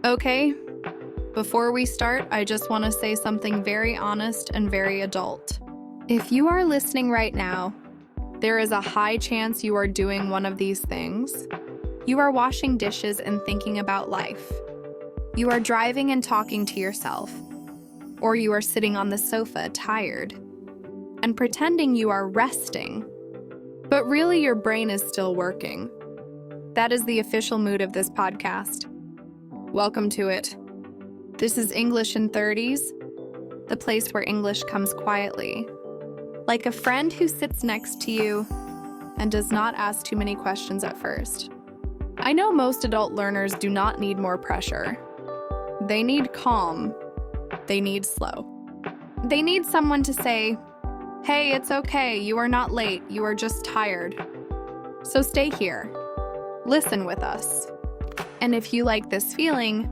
Okay, before we start, I just want to say something very honest and very adult. If you are listening right now, there is a high chance you are doing one of these things. You are washing dishes and thinking about life. You are driving and talking to yourself. Or you are sitting on the sofa, tired, and pretending you are resting. But really, your brain is still working. That is the official mood of this podcast. Welcome to it. This is English in 30s, the place where English comes quietly, like a friend who sits next to you and does not ask too many questions at first. I know most adult learners do not need more pressure. They need calm. They need slow. They need someone to say, "Hey, it's okay, you are not late, you are just tired." So stay here. Listen with us. And if you like this feeling,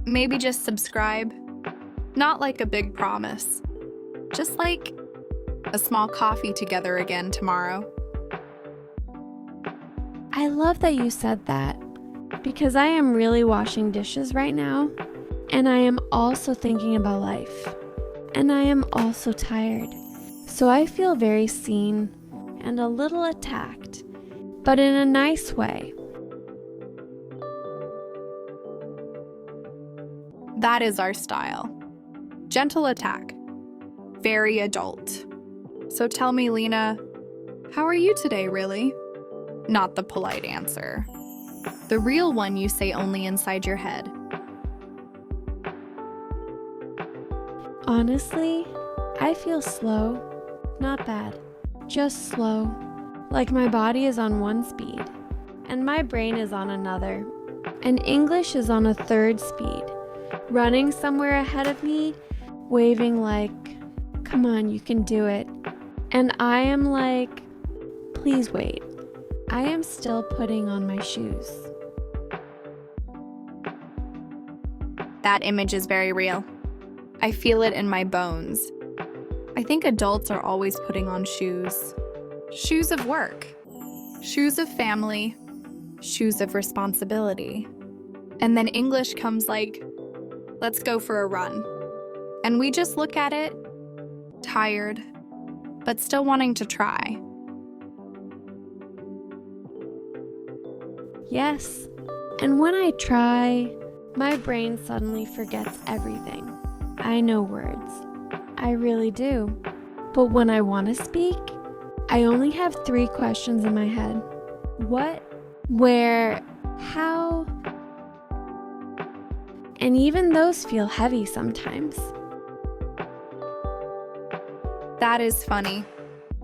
maybe just subscribe. Not like a big promise, just like a small coffee together again tomorrow. I love that you said that, because I am really washing dishes right now, and I am also thinking about life, and I am also tired. So I feel very seen and a little attacked, but in a nice way. That is our style. Gentle attack. Very adult. So tell me, Lena, how are you today, really? Not the polite answer. The real one you say only inside your head. Honestly, I feel slow. Not bad. Just slow. Like my body is on one speed, and my brain is on another, and English is on a third speed. Running somewhere ahead of me, waving like, "Come on, you can do it." And I am like, "Please wait. I am still putting on my shoes." That image is very real. I feel it in my bones. I think adults are always putting on shoes. Shoes of work, shoes of family, shoes of responsibility. And then English comes like, "Let's go for a run." And we just look at it, tired, but still wanting to try. Yes, and when I try, my brain suddenly forgets everything. I know words. I really do. But when I want to speak, I only have 3 questions in my head. What? Where? How? And even those feel heavy sometimes. That is funny,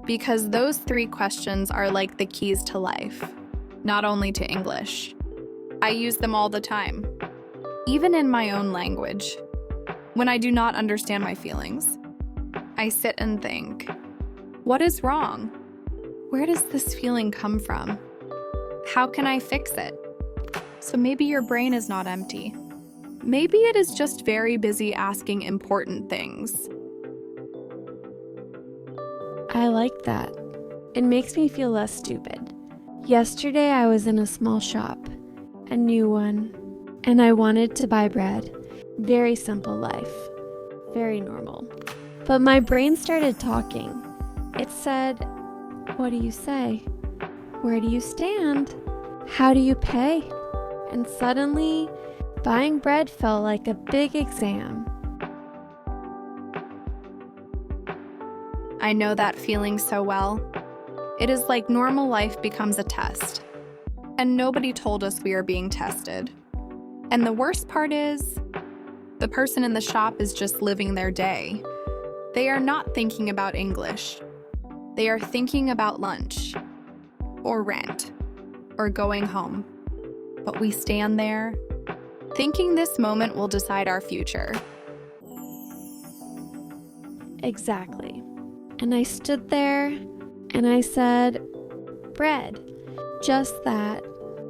because those 3 questions are like the keys to life, not only to English. I use them all the time, even in my own language. When I do not understand my feelings, I sit and think, what is wrong? Where does this feeling come from? How can I fix it? So maybe your brain is not empty. Maybe it is just very busy asking important things. I like that. It makes me feel less stupid. Yesterday I was in a small shop, a new one, and I wanted to buy bread. Very simple life, very normal. But my brain started talking. It said, "What do you say? Where do you stand? How do you pay?" And suddenly, buying bread felt like a big exam. I know that feeling so well. It is like normal life becomes a test, and nobody told us we are being tested. And the worst part is, the person in the shop is just living their day. They are not thinking about English. They are thinking about lunch, or rent, or going home. But we stand there, thinking this moment will decide our future. Exactly. And I stood there and I said, "Bread." Just that.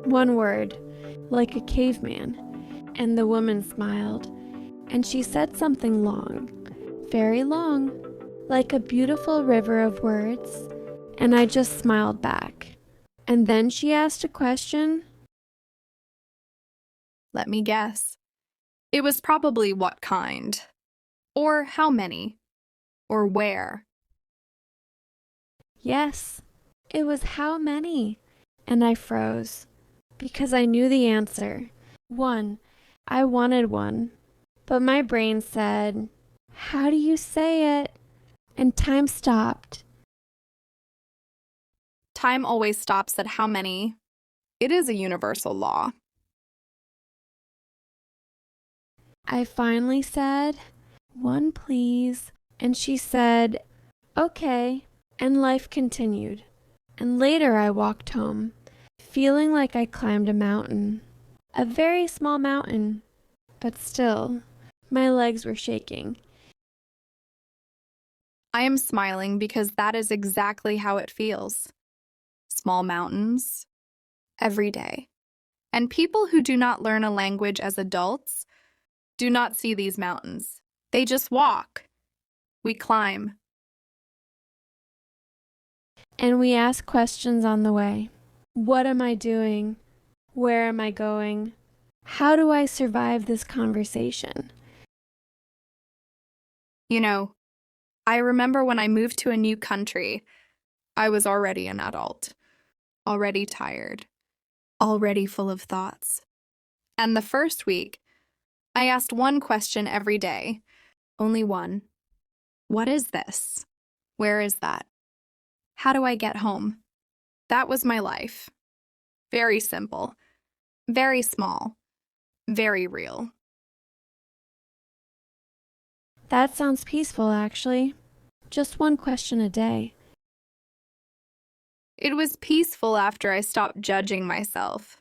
One word, like a caveman. And the woman smiled. And she said something long, very long, like a beautiful river of words. And I just smiled back. And then she asked a question. Let me guess. It was probably what kind, or how many, or where. Yes, it was how many? And I froze because I knew the answer. One. I wanted one. But my brain said, how do you say it? And time stopped. Time always stops at how many. It is a universal law. I finally said, one please. And she said, okay. And life continued. And later I walked home, feeling like I climbed a mountain. A very small mountain, but still, my legs were shaking. I am smiling because that is exactly how it feels. Small mountains, every day. And people who do not learn a language as adults do not see these mountains. They just walk. We climb. And we ask questions on the way. What am I doing? Where am I going? How do I survive this conversation? You know, I remember when I moved to a new country, I was already an adult, already tired, already full of thoughts. And the first week, I asked one question every day, only one. What is this? Where is that? How do I get home? That was my life. Very simple, very small, very real. That sounds peaceful, actually. Just one question a day. It was peaceful after I stopped judging myself.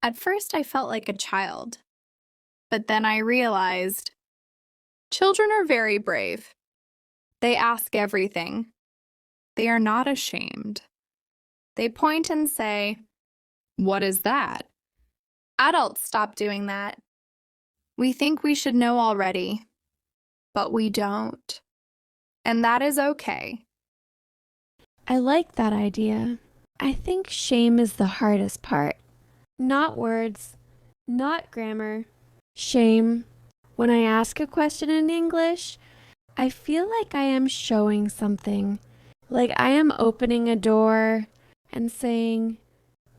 At first, I felt like a child. But then I realized children are very brave. They ask everything. They are not ashamed. They point and say, "What is that?" Adults stop doing that. We think we should know already, but we don't. And that is okay. I like that idea. I think shame is the hardest part. Not words, not grammar. Shame. When I ask a question in English, I feel like I am showing something. Like I am opening a door and saying,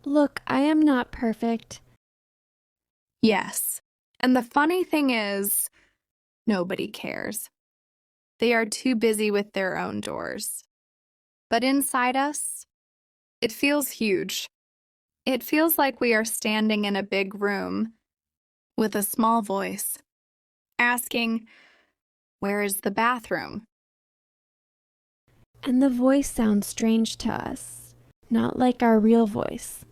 look, I am not perfect. Yes. And the funny thing is, nobody cares. They are too busy with their own doors. But inside us, it feels huge. It feels like we are standing in a big room with a small voice, asking, "Where is the bathroom?" And the voice sounds strange to us, not like our real voice.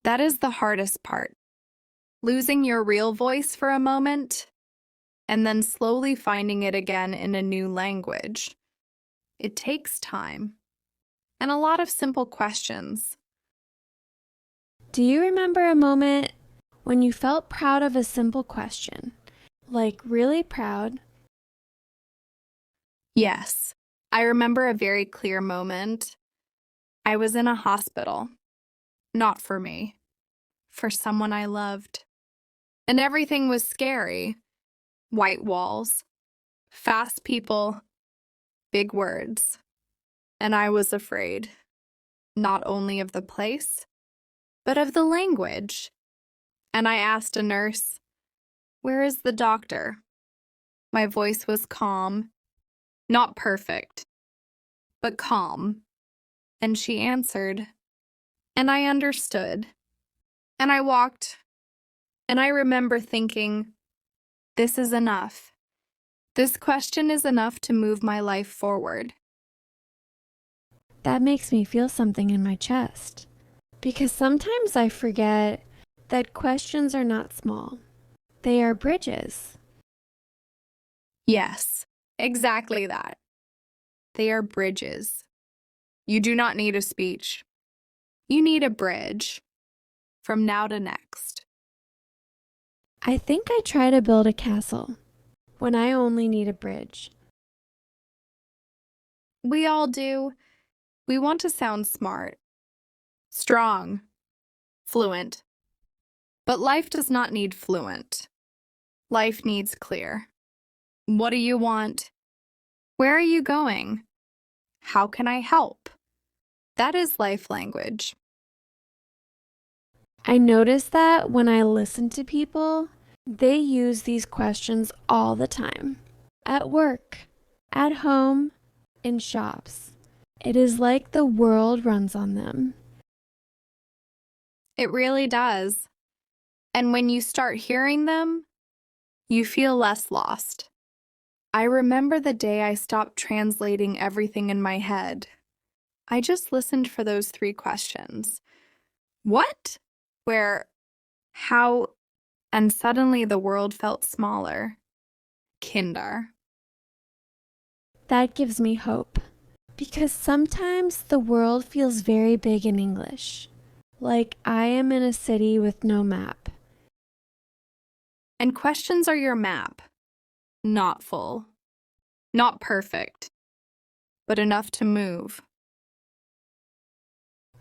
That is the hardest part. Losing your real voice for a moment, and then slowly finding it again in a new language. It takes time, and a lot of simple questions. Do you remember a moment when you felt proud of a simple question? Like really proud? Yes, I remember a very clear moment. I was in a hospital. Not for me, for someone I loved. And everything was scary. White walls, fast people, big words. And I was afraid, not only of the place, but of the language. And I asked a nurse, "Where is the doctor?" My voice was calm, not perfect, but calm. And she answered, and I understood. And I walked, and I remember thinking, this is enough. This question is enough to move my life forward. That makes me feel something in my chest. Because sometimes I forget that questions are not small. They are bridges. Yes, exactly that. They are bridges. You do not need a speech. You need a bridge from now to next. I think I try to build a castle when I only need a bridge. We all do. We want to sound smart, strong, fluent. But life does not need fluent. Life needs clear. What do you want? Where are you going? How can I help? That is life language. I notice that when I listen to people, they use these questions all the time. At work, at home, in shops. It is like the world runs on them. It really does. And when you start hearing them, you feel less lost. I remember the day I stopped translating everything in my head. I just listened for those 3 questions. What? Where? How? And suddenly the world felt smaller. Kinder. That gives me hope. Because sometimes the world feels very big in English. Like I am in a city with no map. And questions are your map. Not full. Not perfect. But enough to move.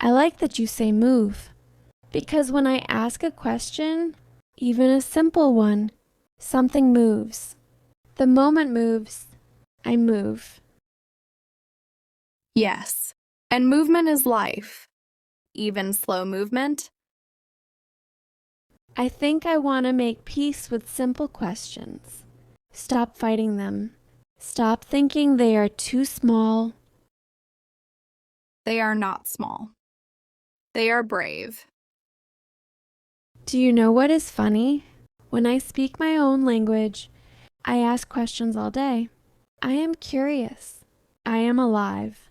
I like that you say move. Because when I ask a question, even a simple one, something moves. The moment moves, I move. Yes. And movement is life. Even slow movement. I think I want to make peace with simple questions. Stop fighting them. Stop thinking they are too small. They are not small. They are brave. Do you know what is funny? When I speak my own language, I ask questions all day. I am curious. I am alive.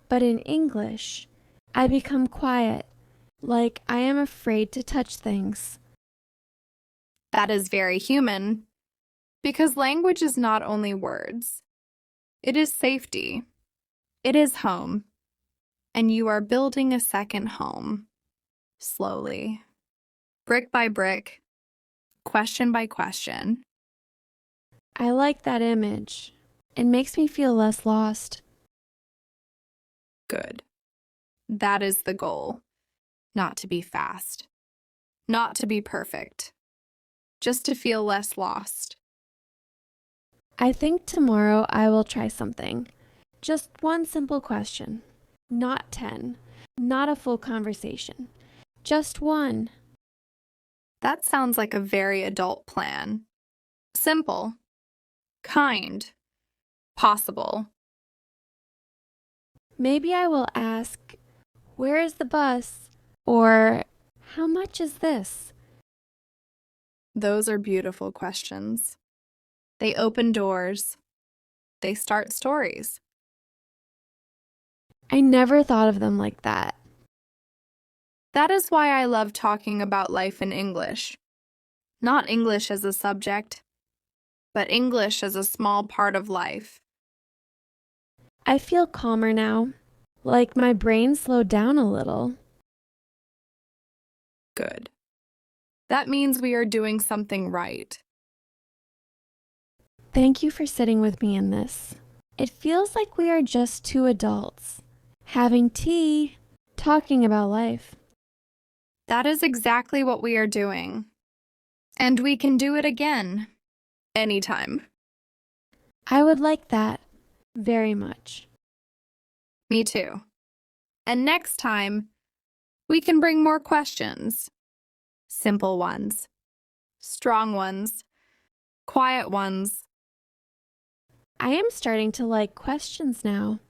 But in English, I become quiet, like I am afraid to touch things. That is very human. Because language is not only words. It is safety. It is home. And you are building a second home. Slowly. Brick by brick. Question by question. I like that image. It makes me feel less lost. Good. That is the goal. Not to be fast. Not to be perfect. Just to feel less lost. I think tomorrow I will try something. Just one simple question. Not 10. Not a full conversation. Just one. That sounds like a very adult plan. Simple. Kind. Possible. Maybe I will ask, where is the bus? Or, how much is this? Those are beautiful questions. They open doors. They start stories. I never thought of them like that. That is why I love talking about life in English. Not English as a subject, but English as a small part of life. I feel calmer now, like my brain slowed down a little. Good. That means we are doing something right. Thank you for sitting with me in this. It feels like we are just 2 adults, having tea, talking about life. That is exactly what we are doing. And we can do it again. Anytime. I would like that very much. Me too. And next time, we can bring more questions. Simple ones. Strong ones. Quiet ones. I am starting to like questions now.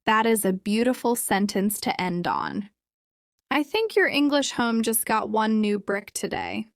That is a beautiful sentence to end on. I think your English home just got one new brick today.